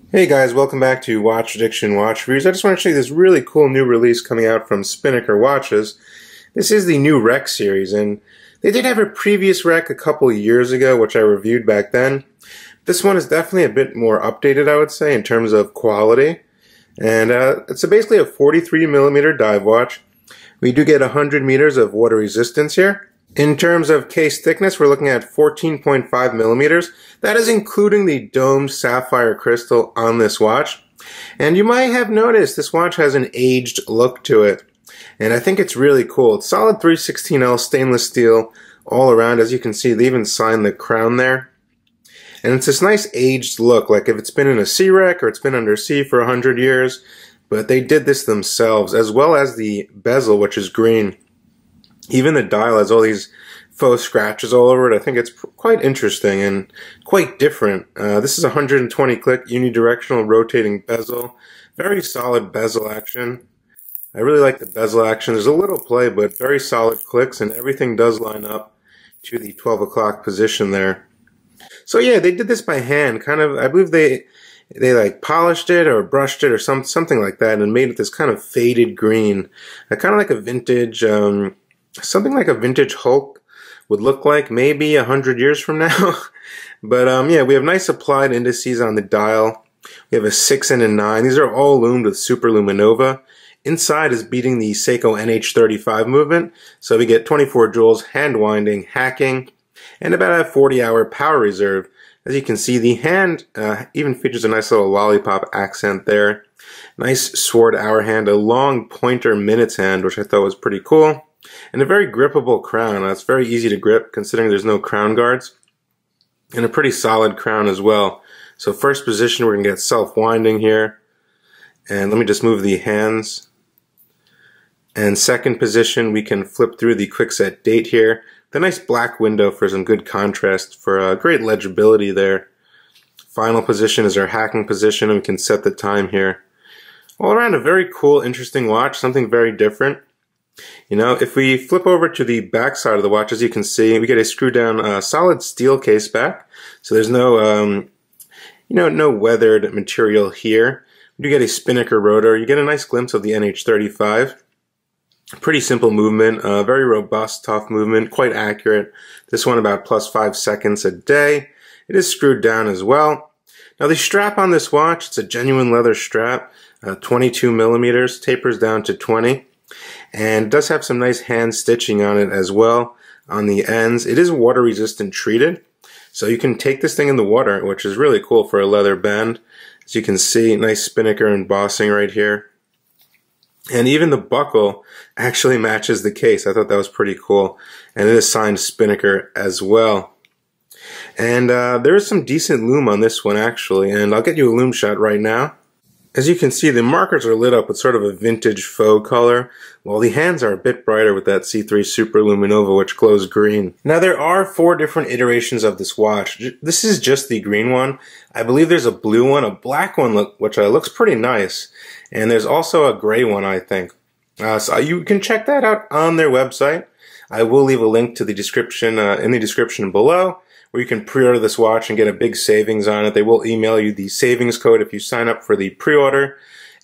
Hey guys, welcome back to Watch Addiction Watch Reviews. I just want to show you this really cool new release coming out from Spinnaker Watches. This is the new Rec series, and they did have a previous Rec a couple years ago, which I reviewed back then. This one is definitely a bit more updated, I would say, in terms of quality. And it's basically a 43mm dive watch. We do get 100 meters of water resistance here. In terms of case thickness, we're looking at 14.5 millimeters. That is including the domed sapphire crystal on this watch. And you might have noticed this watch has an aged look to it. And I think it's really cool. It's solid 316L stainless steel all around. As you can see, they even signed the crown there. And it's this nice aged look, like if it's been in a sea wreck or it's been under sea for 100 years. But they did this themselves, as well as the bezel, which is green. Even the dial has all these faux scratches all over it. I think it's quite interesting and quite different. This is a 120 click unidirectional rotating bezel. Very solid bezel action. I really like the bezel action. There's a little play, but very solid clicks, and everything does line up to the 12 o'clock position there. So yeah, they did this by hand. Kind of, I believe they like polished it or brushed it or something like that, and made it this kind of faded green. Kind of like a vintage, something like a vintage Hulk would look like maybe 100 years from now. But yeah, we have nice applied indices on the dial. We have a 6 and a 9. These are all loomed with Super Luminova. Inside is beating the Seiko NH35 movement. So we get 24 joules, hand winding, hacking, and about a 40-hour power reserve. As you can see, the hand even features a nice little lollipop accent there. Nice sword hour hand, a long pointer minutes hand, which I thought was pretty cool. And a very grippable crown. It's very easy to grip considering there's no crown guards. And a pretty solid crown as well. So first position, we're going to get self-winding here. And let me just move the hands. And second position, we can flip through the quick set date here. The nice black window for some good contrast for great legibility there. Final position is our hacking position, and we can set the time here. All around a very cool, interesting watch, something very different. You know, if we flip over to the back side of the watch, as you can see, we get a screw down solid steel case back. So there's no, no weathered material here. We do get a Spinnaker rotor. You get a nice glimpse of the NH35. Pretty simple movement, very robust, tough movement, quite accurate. This one about +5 seconds a day. It is screwed down as well. Now the strap on this watch, it's a genuine leather strap, 22 millimeters, tapers down to 20. And it does have some nice hand stitching on it as well on the ends. It is water resistant treated, so you can take this thing in the water, which is really cool for a leather band. As you can see, nice Spinnaker embossing right here. And even the buckle actually matches the case. I thought that was pretty cool. And it is signed Spinnaker as well. And there is some decent lume on this one actually, and I'll get you a lume shot right now. As you can see, the markers are lit up with sort of a vintage faux color, while the hands are a bit brighter with that C3 Super Luminova, which glows green. Now, there are 4 different iterations of this watch. This is just the green one. I believe there's a blue one, a black one, which looks pretty nice, and there's also a gray one, I think. So you can check that out on their website. I will leave a link to the description in the description below, where you can pre-order this watch and get a big savings on it. They will email you the savings code if you sign up for the pre-order.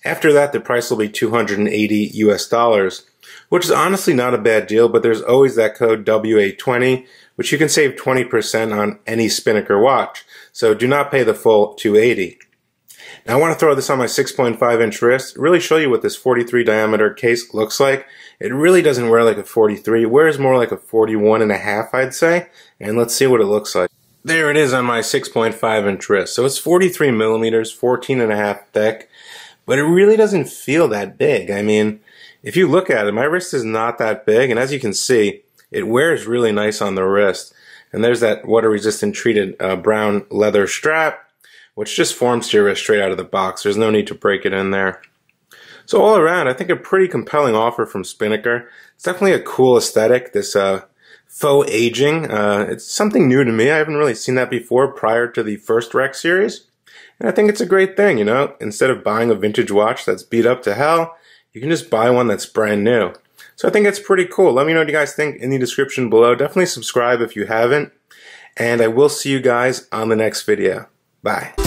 After that, the price will be $280 US, which is honestly not a bad deal, but there's always that code WA20, which you can save 20% on any Spinnaker watch. So do not pay the full $280. Now I want to throw this on my 6.5-inch wrist, really show you what this 43 diameter case looks like. It really doesn't wear like a 43, it wears more like a 41.5, I'd say. And let's see what it looks like. There it is on my 6.5-inch wrist. So it's 43 millimeters, 14.5 thick, but it really doesn't feel that big. I mean, if you look at it, my wrist is not that big, and as you can see, it wears really nice on the wrist. And there's that water-resistant treated brown leather strap, which just forms to your wrist straight out of the box. There's no need to break it in there. So all around, I think a pretty compelling offer from Spinnaker. It's definitely a cool aesthetic, this faux aging. It's something new to me. I haven't really seen that before prior to the first Rec series. And I think it's a great thing, you know. Instead of buying a vintage watch that's beat up to hell, you can just buy one that's brand new. So I think it's pretty cool. Let me know what you guys think in the description below. Definitely subscribe if you haven't. And I will see you guys on the next video. Bye.